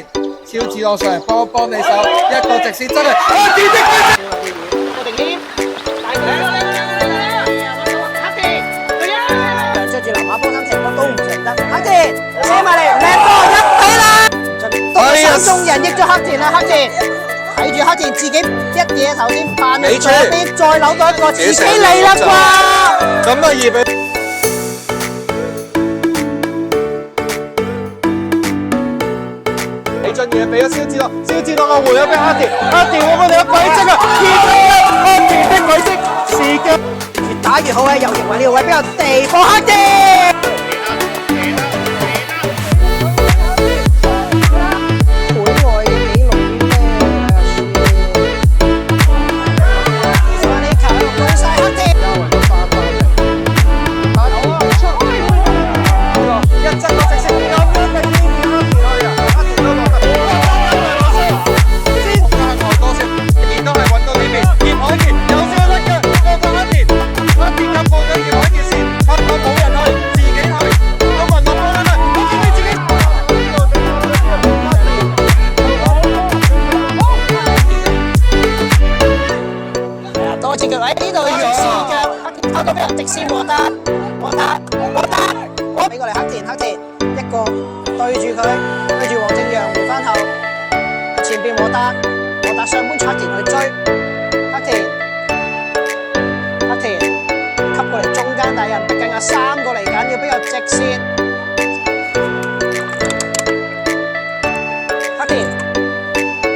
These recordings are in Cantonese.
超智朗上嚟幫你手，一個直線真係黑田的我定添，大佢着住藍馬波衫成個都唔上得，黑田車埋嚟，靚波一起啦！到咗三中人益咗黑田啦，黑田睇住黑田自己一嘢頭先扮咗左邊，再扭到一個自己嚟啦啩！咁啊二比。李俊傑俾咗蕭志樂，蕭志樂嘅回咗俾黑田，黑田我哋嘅軌跡啊，黑田的軌跡，時間越打越好嘅，又認為呢個位比較地放黑田。直腳喺呢度直線嘅，偷到俾人直線獲得，俾過嚟黑田一個對住佢，對住黃正陽回翻後，前邊獲得上半黑田去追，黑田吸過嚟中間，但係人逼緊啊，3個嚟緊，要比較直線，黑田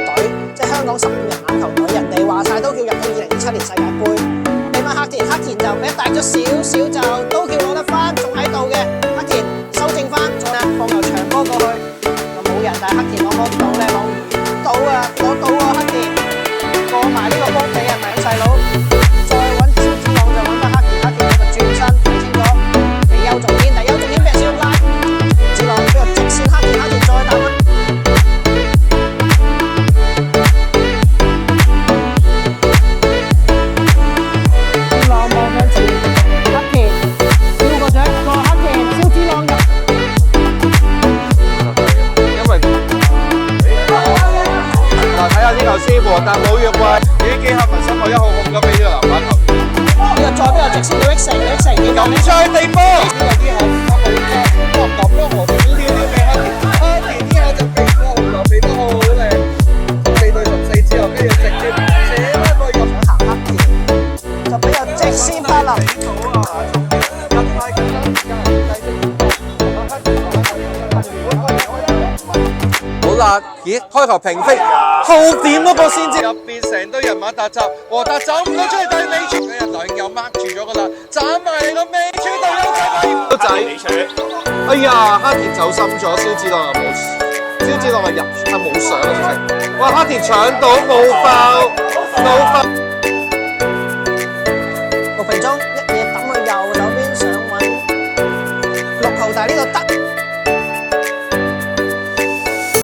隊即係香港15人欖球隊，人哋話晒都叫入到2027年世界盃，你問黑田就俾大咗少少就都叫攞得翻，仲喺度嘅黑田修正翻，仲放球長波過去，又冇人，但係黑田攞唔到咧，攞到喎黑田過埋呢個波地係咪細佬？再揾蕭志朗就揾翻黑田呢個轉身睇清楚，地優重點俾人少拉，志朗俾個直線黑田再打翻。但冇約位，已經結合民生學1號控咗俾呢個籃板球。呢個再俾個直線到 X 你咁再地波。呢個啲後我冇咁咯，我跳俾黑田呢下就俾個紅球俾得好靚，4對14之後跟住直接寫翻個入行黑田，就俾個直線柏林。好啦，咦，開球平飛，後點嗰個先至入邊成堆人馬突襲，和達走唔到出去，但係尾柱嘅人兩又 mark 住咗噶啦，斬埋嚟個尾柱度有仔，哎呀，黑田走深咗，蕭志朗又冇，蕭志朗係冇上啊，直情，哇，黑田搶到冇爆。